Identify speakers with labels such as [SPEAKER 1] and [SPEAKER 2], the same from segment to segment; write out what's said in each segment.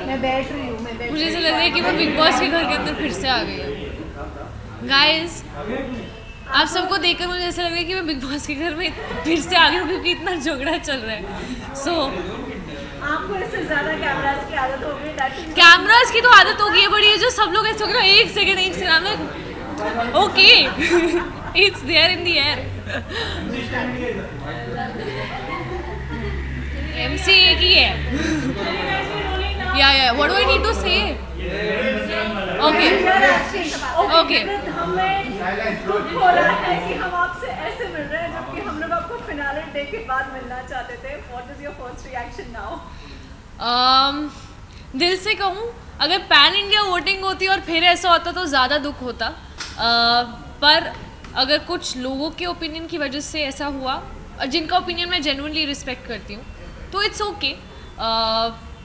[SPEAKER 1] मैं बैठ रही हूँ।
[SPEAKER 2] मुझे ऐसा लग रहा है कि वो बिग बॉस के घर के अंदर फिर से आ गई है। गाइस, आप सबको देखकर मुझे ऐसा लग रहा है कि मैं बिग बॉस के घर में फिर से आ गई हूँ, क्योंकि इतना झगड़ा चल रहा है। सो
[SPEAKER 1] आपको इससे ज़्यादा कैमरास की आदत हो गई।
[SPEAKER 2] कैमरास की तो आदत हो गई है बड़ी, है जो सब लोग ऐसे हो गए एक second okay it's there in the air. MC एक ही है। या what do I need to say? Okay
[SPEAKER 1] हमें दुख हो रहा है कि हम आपसे ऐसे मिल रहे हैं, जबकि हम लोग आपको फिनाले डे के बाद मिलना चाहते थे। What is your first reaction now?
[SPEAKER 2] दिल से कहूँ, अगर पैन इंडिया वोटिंग होती और फिर ऐसा होता तो ज़्यादा दुख होता, पर अगर कुछ लोगों के ओपिनियन की वजह से ऐसा हुआ, जिनका ओपिनियन मैं जेन्युइनली रिस्पेक्ट करती हूँ, तो इट्स ओके।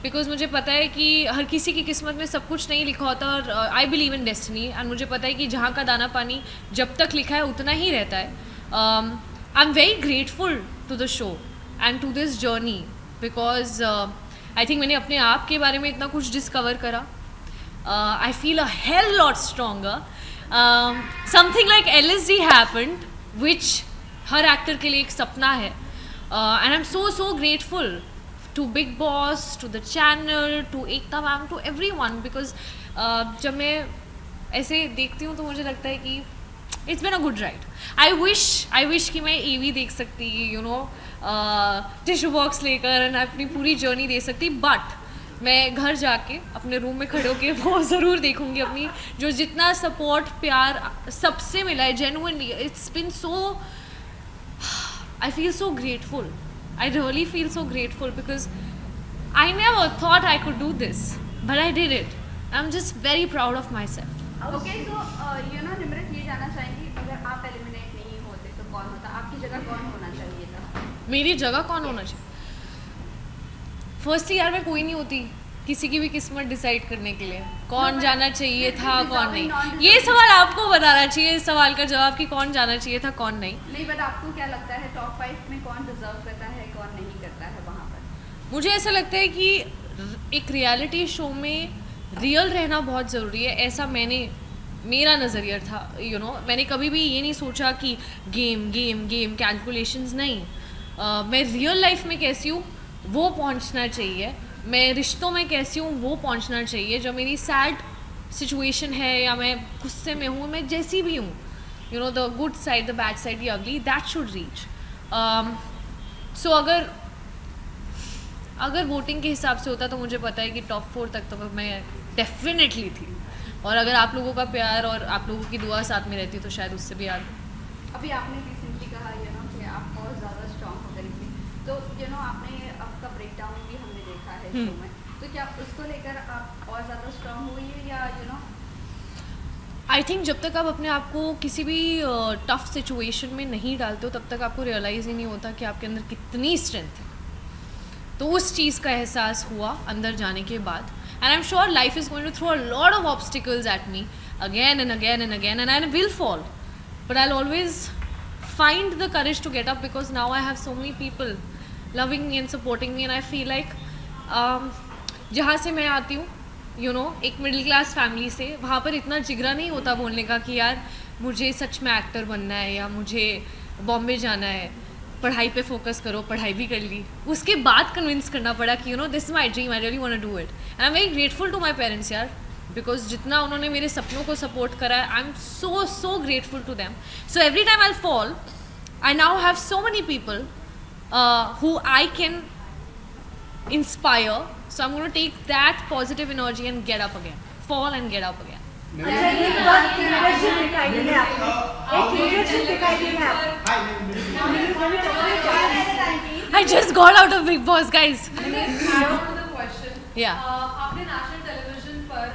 [SPEAKER 2] बिकॉज मुझे पता है कि हर किसी की किस्मत में सब कुछ नहीं लिखा होता, और I believe in destiny, and मुझे पता है कि जहाँ का दाना पानी जब तक लिखा है उतना ही रहता है। I am very grateful to the show and to this journey, because I think मैंने अपने आप के बारे में इतना कुछ डिस्कवर करा। I feel a hell lot stronger. Something like LSD happened, which her actor के लिए एक सपना है, and I am so grateful to Big Boss, to the channel, to Ekta ma'am, to everyone, because जब मैं ऐसे देखती हूँ तो मुझे लगता है कि it's been a good ride. I wish कि मैं AV देख सकती, you know, टिश्यू बॉक्स लेकर and अपनी पूरी जर्नी दे सकती, बट मैं घर जाके अपने रूम में खड़े होके वो ज़रूर देखूँगी। अपनी जो जितना सपोर्ट प्यार सबसे मिला है, genuinely it's been so, I feel so grateful. I really feel so grateful because I never thought I could do this, but I did it. I'm just very proud of myself.
[SPEAKER 3] Okay, so you know, Nimrit ये जानना चाहेंगी, अगर आप eliminate नहीं होते तो कौन होता? आपकी जगह कौन होना चाहिए था?
[SPEAKER 2] मेरी जगह कौन होना चाहिए? फर्स्टली यार मैं कोई नहीं होती किसी की भी किस्मत डिसाइड करने के लिए, कौन जाना चाहिए था कौन नहीं। ये सवाल आपको बताना चाहिए, इस सवाल का जवाब कि कौन जाना चाहिए था कौन नहीं।
[SPEAKER 3] बट आपको क्या लगता है टॉप 5 में कौन डिजर्व करता है, कौन नहीं करता है वहाँ पर?
[SPEAKER 2] मुझे ऐसा लगता है कि एक रियलिटी शो में रियल रहना बहुत ज़रूरी है, ऐसा मेरा नज़रिया था। यू नो, मैंने कभी भी ये नहीं सोचा कि गेम गेम गेम कैलकुलेशंस नहीं। मैं रियल लाइफ में कैसी हूँ वो पहुँचना चाहिए, मैं रिश्तों में कैसी हूँ वो पहुँचना चाहिए। जो मेरी सैड सिचुएशन है या मैं गुस्से में हूँ, मैं जैसी भी हूँ, you know, the good side, the bad side, the ugly, that should reach. So अगर वोटिंग के हिसाब से होता तो मुझे पता है कि टॉप 4 तक तो मैं डेफिनेटली थी, और अगर आप लोगों का प्यार और आप लोगों की दुआ साथ में रहती तो शायद उससे भी आगे।
[SPEAKER 3] अभी आपने रिसेंटली कहा यू नो कि आप बहुत ज़्यादा स्ट्रॉन्ग हो गई थी, तो यू नो आपने आपका ब्रेकडाउन भी हमने देखा है शो में, तो क्या उसको लेकर आप और ज़्यादा स्ट्रॉन्ग हुई है या यू नो?
[SPEAKER 2] आई थिंक जब तक आप अपने आप को किसी भी टफ सिचुएशन में नहीं डालते हो तब तक आपको रियलाइज़ ही नहीं होता कि आपके अंदर कितनी स्ट्रेंथ है। तो उस चीज़ का एहसास हुआ अंदर जाने के बाद, and I am sure life is going to throw a lot of obstacles at me again and again and again, and I will fall, but I will always find the courage to get up because now I have so many people loving me and supporting me, and I feel like जहाँ से मैं आती हूँ, you no, एक middle class family से, वहाँ पर इतना जिगरा नहीं होता बोलने का कि यार मुझे सच में एक्टर बनना है या मुझे बॉम्बे जाना है, पढ़ाई पे फोकस करो। पढ़ाई भी कर ली, उसके बाद कन्विंस करना पड़ा कि you know this is my dream, I really want to do it, and I am very grateful to my parents यार, बिकॉज जितना उन्होंने मेरे सपनों को सपोर्ट करा है, I am so grateful to them. So every time I fall, I now have so many people who I can inspire, so I'm going to take that positive energy and get up again, fall and get up again. I just got out of Big Boss, guys. Yeah.
[SPEAKER 4] आपने national television पर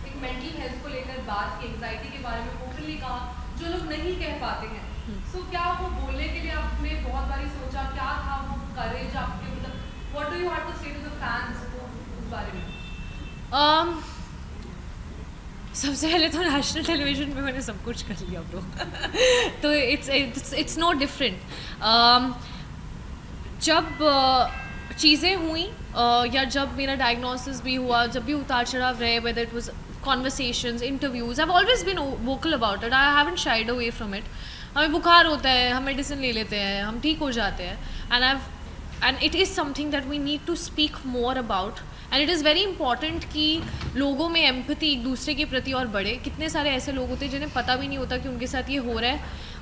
[SPEAKER 4] एक mental health को लेकर बात की, anxiety के बारे में ओपनली कहा, जो लोग नहीं कह पाते हैं। सो क्या वो बोलने के लिए आपने बहुत बारी सोचा, क्या था वो करेज आपके, मतलब what do you have to say to the fans उस बारे में?
[SPEAKER 2] सबसे पहले तो नेशनल टेलीविजन पे मैंने सब कुछ कर लिया ब्रो तो इट्स नो डिफरेंट। जब चीज़ें हुई या जब मेरा डायग्नोसिस भी हुआ, जब भी उतार चढ़ाव रहे, whether it was conversations, interviews, I have always been vocal about it, I haven't shied away from it. हमें बुखार होता है, हम मेडिसिन ले लेते हैं, हम ठीक हो जाते हैं, and it is something that we need to speak more about. And it is very important कि लोगों में एम्पैथी एक दूसरे के प्रति और बढ़े. कितने सारे ऐसे लोग होते हैं जिन्हें पता भी नहीं होता कि उनके साथ ये हो रहा है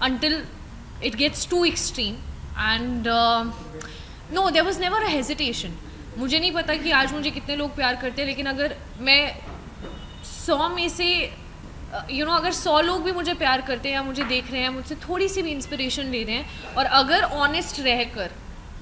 [SPEAKER 2] until it gets too extreme. And no, there was never a hesitation. मुझे नहीं पता कि आज मुझे कितने लोग प्यार करते हैं, लेकिन अगर मैं 100 में से अगर 100 लोग भी मुझे प्यार करते हैं या मुझे देख रहे हैं, मुझसे थोड़ी सी भी इंस्पिरेशन ले रहे हैं, और अगर ऑनेस्ट रहकर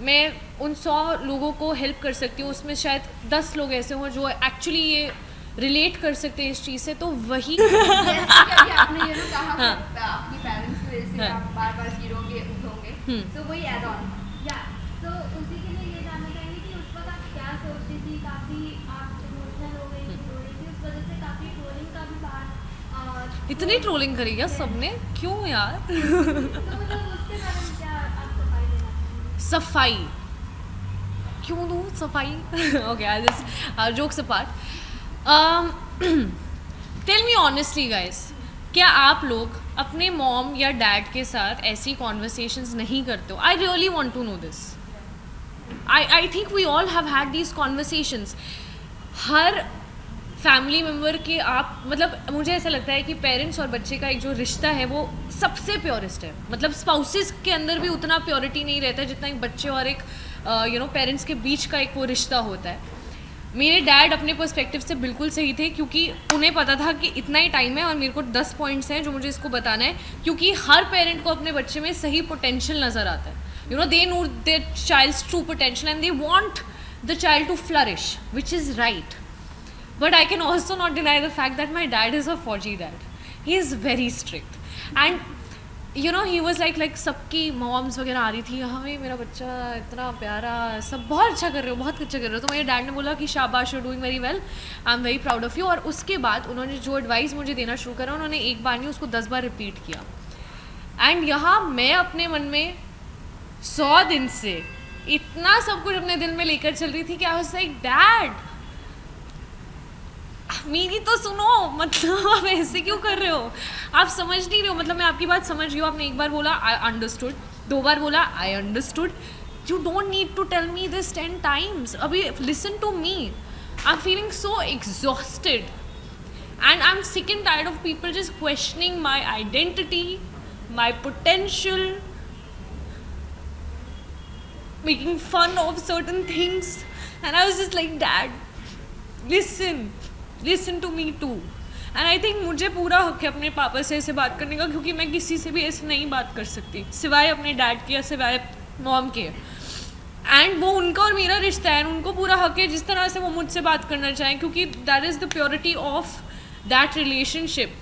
[SPEAKER 2] मैं उन 100 लोगों को हेल्प कर सकती हूँ, उसमें शायद 10 लोग ऐसे हों जो एक्चुअली ये रिलेट कर सकते हैं इस चीज़ से, तो वही
[SPEAKER 3] आपने कहा अपनी पेरेंट्स की वजह से आप बार-बार हीरो के उठोगे, तो वही ऐड ऑन.
[SPEAKER 5] या तो उसी के लिए ये जानना चाहेंगे कि उस वक्त आप क्या सोचती थी. काफ़ी आप इमोशनल हो गई थी, उस वजह से काफ़ी ट्रोलिंग का भी बात.
[SPEAKER 2] इतनी ट्रोलिंग करी क्या सबने, क्यों यार?
[SPEAKER 5] तो मतलब उसके बारे में क्या आप सफाई देना चाहेंगे?
[SPEAKER 2] सफाई क्यों दूँ सफाई? Okay, I just jokes apart. Tell me honestly guys, क्या आप लोग अपने मॉम या डैड के साथ ऐसी कॉन्वर्सेशंस नहीं करते हो? I really want to know this. I think we all have had these conversations. हर फैमिली मेम्बर के आप मतलब मुझे ऐसा लगता है कि पेरेंट्स और बच्चे का एक जो रिश्ता है वो सबसे प्योरेस्ट है. मतलब स्पाउसेस के अंदर भी उतना प्योरिटी नहीं रहता है जितना एक बच्चे और एक पेरेंट्स के बीच का एक वो रिश्ता होता है. मेरे डैड अपने पर्सपेक्टिव से बिल्कुल सही थे, क्योंकि उन्हें पता था कि इतना ही टाइम है और मेरे को 10 पॉइंट्स हैं जो मुझे इसको बताना है, क्योंकि हर पेरेंट को अपने बच्चे में सही पोटेंशियल नज़र आता है. They know their child's true potential and they want the child to flourish, which is right. But I can also not deny the fact that my dad is a फौजी dad. He is very strict and he was like सबकी moms वगैरह आ रही थी, हमें मेरा बच्चा इतना प्यारा, सब बहुत अच्छा कर रहे हो, बहुत अच्छा कर रहे हो. तो मेरे डैड ने बोला कि शाबाश, you doing very well, I am very proud of you. और उसके बाद उन्होंने जो एडवाइस मुझे देना शुरू करा, उन्होंने एक बार नहीं उसको 10 बार रिपीट किया. एंड यहाँ मैं अपने मन में 100 दिन से इतना सब कुछ अपने दिल में लेकर चल रही थी कि आई वाज लाइक, डैड मेरी तो सुनो, मतलब आप ऐसे क्यों कर रहे हो? आप समझ नहीं रहे हो. मतलब मैं आपकी बात समझ रही हूँ. आपने एक बार बोला आई अंडरस्टूड, 2 बार बोला I understood. You don't need to tell me this 10 times. अभी listen to me. I am feeling so exhausted and I am sick and tired of people just questioning my identity, my potential, making fun of certain things. And I was just like, dad listen to me too. And I think मुझे पूरा हक है अपने पापा से ऐसे बात करने का, क्योंकि मैं किसी से भी ऐसे नहीं बात कर सकती सिवाय अपने डैड के या सिवाय मॉम के. एंड वो उनका और मेरा रिश्ता है, उनको पूरा हक है जिस तरह से वो मुझसे बात करना चाहें, क्योंकि that is the purity of that relationship.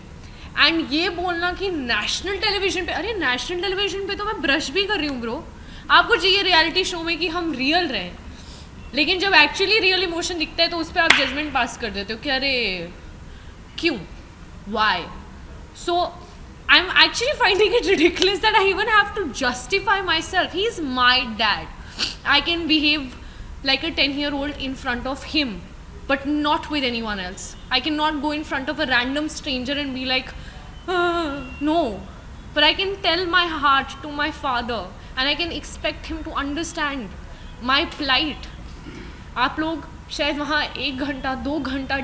[SPEAKER 2] And ये बोलना कि नेशनल टेलीविजन पे, अरे नेशनल टेलीविजन पे तो मैं ब्रश भी कर रही हूँ ब्रो. आपको चाहिए रियलिटी शो में कि हम रियल रहें, लेकिन जब एक्चुअली रियल इमोशन दिखता है तो उस पर आप जजमेंट पास कर देते हो कि अरे क्यों, why. So I am actually finding it ridiculous that I even have to justify myself. He is my dad. I can behave like a 10-year-old in front of him, but not with anyone else. I cannot go in front of a random stranger and be like, no. But I can tell my heart to my father and I can expect him to understand my plight. आप लोग शायद वहाँ 1 घंटा 2 घंटा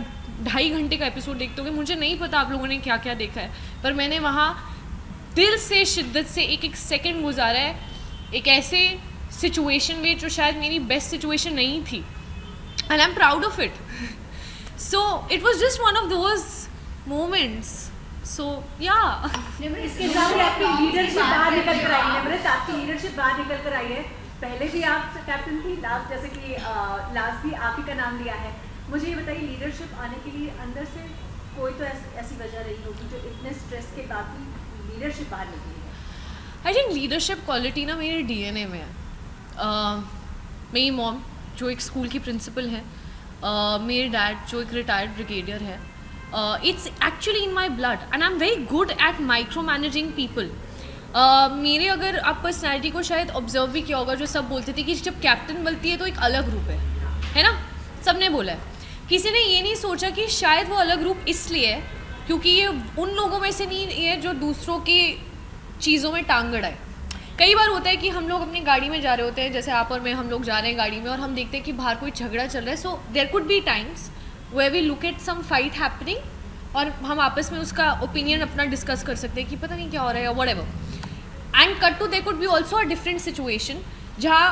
[SPEAKER 2] 2.5 घंटे का episode देखते होंगे. मुझे नहीं पता आप लोगों ने क्या क्या देखा है, पर मैंने वहाँ दिल से शिद्दत से एक सेकंड गुजारा है, एक ऐसे सिचुएशन में जो शायद मेरी बेस्ट सिचुएशन नहीं थी, and I'm proud of it. So it was just one of those moments. So yeah.
[SPEAKER 1] इसके साथ आपकी लीडरशिप बाहर निकल कर आई है. मतलब आपकी लीडरशिप बाहर निकल कर आई है. पहले भी आप कैप्टन थी, लास्ट जैसे कि लास्ट भी आप ही का नाम लिया है. मुझे ये बताइए, लीडरशिप आने के लिए अंदर से कोई तो ऐसी वजह रही होगी जो इतने स्ट्रेस के बाद भी लीडरशिप बाहर निकली है.
[SPEAKER 2] आई थिंक लीडरशिप क्वालिटी ना मेरे DNA में है. मेरी मॉम जो एक स्कूल की प्रिंसिपल है, मेरे डैड जो एक रिटायर्ड ब्रिगेडियर है. It's actually in my blood and I am very good at micro managing people. मेरे अगर आप पर्सनैलिटी को शायद ऑब्जर्व भी किया होगा, जो सब बोलते थे कि जब कैप्टन बनती है तो एक अलग रूप है ना, सबने बोला है। किसी ने ये नहीं सोचा कि शायद वो अलग रूप इसलिए है क्योंकि ये उन लोगों में से नहीं है जो दूसरों की चीज़ों में टांग अड़ाए। कई बार होता है कि हम लोग अपनी गाड़ी में जा रहे होते हैं, जैसे आप और मैं, हम लोग जा रहे हैं गाड़ी में और हम देखते हैं कि बाहर कोई झगड़ा चल रहा है। So there could be times where we look at some fight happening और हम आपस में उसका ओपिनियन अपना डिस्कस कर सकते हैं कि पता नहीं क्या हो रहा है या whatever, and cut to there could be also a different situation जहाँ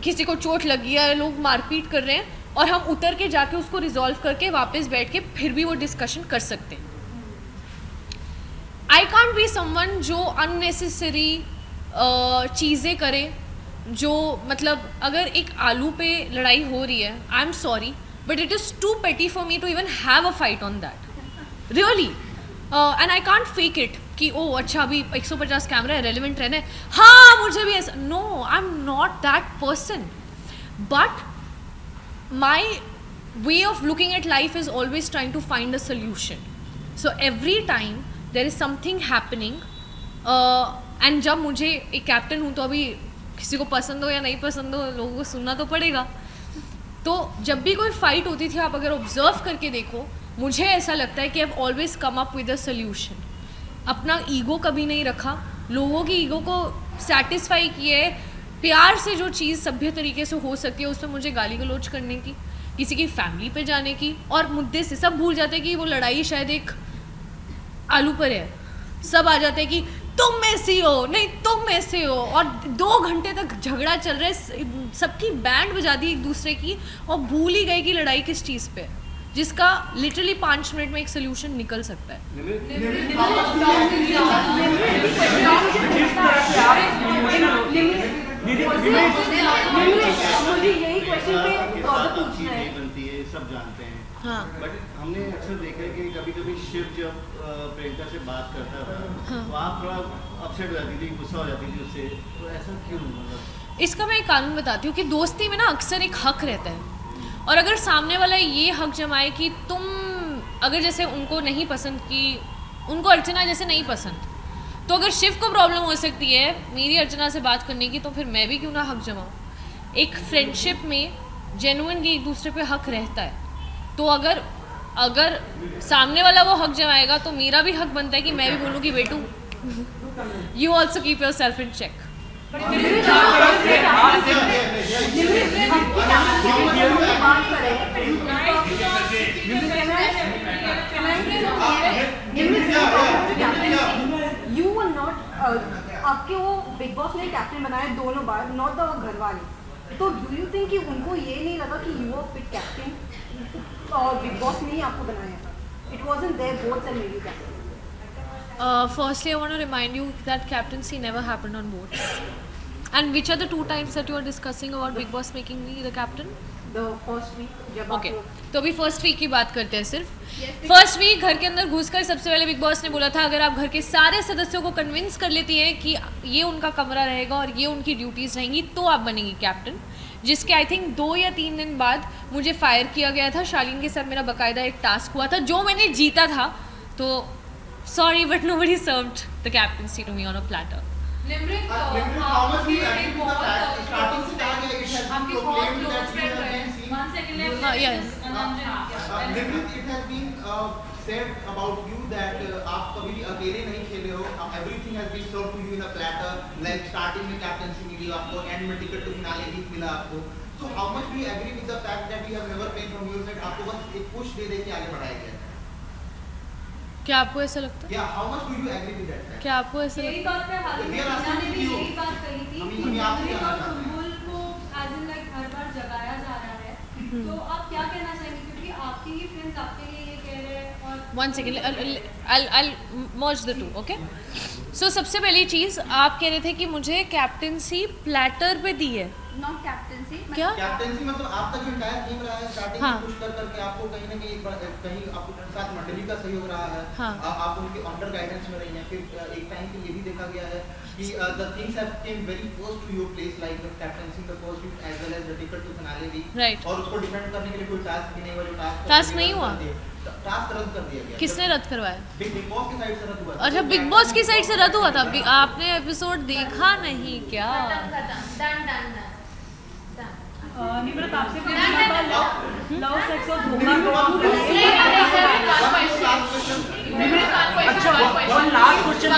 [SPEAKER 2] किसी को चोट लगी है, लोग मारपीट कर रहे हैं और हम उतर के जाके उसको रिजॉल्व करके वापस बैठ के फिर भी वो डिस्कशन कर सकते हैं। आई कांट बी समवन जो अननेसेसरी चीज़ें करे, जो मतलब अगर एक आलू पे लड़ाई हो रही है, I am sorry but it is too petty for me to even have a fight on that really, and I can't fake it कि ओ अच्छा अभी 150 कैमरा है, रेलिवेंट रहना है, हाँ मुझे भी ऐसा, no I am not that person, but my way of looking at life is always trying to find a solution. So every time there is something happening and जब मुझे एक कैप्टन हूँ तो अभी किसी को पसंद हो या नहीं पसंद हो लोगों को सुनना तो पड़ेगा। तो जब भी कोई फाइट होती थी, आप अगर ऑब्जर्व करके देखो, मुझे ऐसा लगता है कि आई have always come up with a solution. अपना ईगो कभी नहीं रखा, लोगों की ईगो को सेटिस्फाई किए, प्यार से जो चीज़ सभ्य तरीके से हो सकती है उसमें मुझे गाली गलौज करने की, किसी की फैमिली पे जाने की, और मुद्दे से सब भूल जाते हैं कि वो लड़ाई शायद एक आलू पर है। सब आ जाते हैं कि तुम ऐसी हो, नहीं तुम ऐसे हो, और 2 घंटे तक झगड़ा चल रहा है, सबकी बैंड बजा दी एक दूसरे की और भूल ही गए कि लड़ाई किस चीज़ पे है, जिसका लिटरली 5 मिनट में एक सोल्यूशन निकल सकता है।
[SPEAKER 1] मुझे यही क्वेश्चन पे पूछना है।
[SPEAKER 6] बनती है सब जानते हैं,
[SPEAKER 2] हाँ,
[SPEAKER 6] बट हमने अक्सर देखा है कि कभी कभी शिव जब प्रियंका से बात करता था तो आप थोड़ा अपसेट हो जाती थी, गुस्सा हो जाती थी उससे, तो ऐसा क्यों? मतलब
[SPEAKER 2] इसका मैं एक कानून बताती हूँ कि दोस्ती में ना अक्सर एक हक रहता है, और अगर सामने वाला ये हक जमाए कि तुम अगर जैसे उनको नहीं पसंद, कि उनको अर्चना जैसे नहीं पसंद, तो अगर शिव को प्रॉब्लम हो सकती है मेरी अर्चना से बात करने की, तो फिर मैं भी क्यों ना हक जमाऊँ। एक फ्रेंडशिप में जेन्युइनली एक दूसरे पे हक रहता है, तो अगर सामने वाला वो हक जमाएगा तो मेरा भी हक बनता है कि मैं भी बोलूँ कि बेटू you also keep yourself in check.
[SPEAKER 1] You were not आपके वो बिग बॉस ने कैप्टन बनाया दोनों बार, नॉट द घर वाले, तो डू यू थिंक कि उनको ये नहीं लगा कि यू आर पिक कैप्टन और बिग बॉस ने ही आपको बनाया था? It wasn't there both and maybe captain.
[SPEAKER 2] Firstly, I want to remind you that captaincy never happened on boats. And which are the 2 times that you are discussing about Big Boss making me the captain?
[SPEAKER 1] The first week जब
[SPEAKER 2] Okay.
[SPEAKER 1] आपको
[SPEAKER 2] तो अभी first week की बात करते हैं सिर्फ। First week घर के अंदर घुसकर सबसे पहले बिग बॉस ने बोला था अगर आप घर के सारे सदस्यों को कन्विंस कर लेती हैं कि ये उनका कमरा रहेगा और ये उनकी ड्यूटीज़ रहेंगी तो आप बनेंगी कैप्टन, जिसके आई थिंक 2 या 3 दिन बाद मुझे फायर किया गया था। शालीन के साथ मेरा बाकायदा एक टास्क हुआ था जो मैंने जीता था, तो sorry but nobody served the captaincy to me on a platter.
[SPEAKER 4] Nimrit
[SPEAKER 6] how much do you agree with the fact
[SPEAKER 4] बहुत
[SPEAKER 6] starting से कहा गया it has been
[SPEAKER 4] आपके बहुत
[SPEAKER 6] proclaimed
[SPEAKER 4] close
[SPEAKER 6] that you
[SPEAKER 4] friend
[SPEAKER 6] have
[SPEAKER 4] रहे।
[SPEAKER 6] been seen?
[SPEAKER 4] One second left.
[SPEAKER 2] Yes.
[SPEAKER 6] Nimrit, it has been said about you that आप कभी भी अकेले नहीं खेले हो, everything has been served to you in a platter, like starting में captaincy मिली आपको, एंड में टिकट टू फिनाले भी मिला आपको, so how much do you agree with the fact that you have never paid from your side, आपको बस एक push दे के आगे बढ़ाया गया?
[SPEAKER 2] क्या आपको ऐसा लगता है?
[SPEAKER 6] Yeah, how much do you agree with that fact?
[SPEAKER 2] क्या आपको ऐसा
[SPEAKER 3] यही
[SPEAKER 2] लगता है?
[SPEAKER 3] बात पे हाल
[SPEAKER 6] We are asking
[SPEAKER 3] ने भी
[SPEAKER 6] you.
[SPEAKER 3] यही बात कही थी
[SPEAKER 6] हम
[SPEAKER 3] कि
[SPEAKER 6] आपसे
[SPEAKER 3] निमृत
[SPEAKER 6] जानना
[SPEAKER 3] और
[SPEAKER 6] चाहते हैं।
[SPEAKER 3] सुम्बुल को एज इन लाइक हर बार जगाया जा रहा है, तो आप क्या कहना चाहेंगे क्योंकि आपके ही फ्रेंड्स आपके लिए ये कह रहे हैं और
[SPEAKER 2] 1 second, I'll merge the 2, okay? So सबसे पहली चीज़ आप कह रहे थे कि मुझे कैप्टनसी प्लेटर पे दी है,
[SPEAKER 3] नॉट कैप्टनसी
[SPEAKER 2] क्या?
[SPEAKER 6] कैप्टेंसी मतलब आपका जो एंटायर टीम रहा है स्टार्टिंग
[SPEAKER 2] हाँ।
[SPEAKER 6] में पुश कर करके आपको कहीं ना कहीं आपको साथ मंडली का सहयोग रहा है,
[SPEAKER 2] हाँ।
[SPEAKER 6] आप उनके अंडर गाइडेंस में रही हैं, फिर एक टाइम पे ये भी देखा गया है कि the things have came very first to your place like the captaincy the first week as well as the ticket to finale भी,
[SPEAKER 2] Right.
[SPEAKER 6] और उसको डिफेंड करने के लिए कोई टास्क भी नहीं हुआ, जो
[SPEAKER 2] Task नहीं हुआ?
[SPEAKER 6] टास्क रद्द कर दिया गया।
[SPEAKER 2] किसने रद्द करवाया?
[SPEAKER 6] बिग बॉस की साइड से रद्द हुआ था।
[SPEAKER 2] अच्छा, बिग बॉस की साइड से रद्द हुआ था। आपने एपिसोड देखा नहीं क्या?
[SPEAKER 1] निम्रत आपसे लव सेक्स और धोखा
[SPEAKER 6] One last question.
[SPEAKER 7] one last question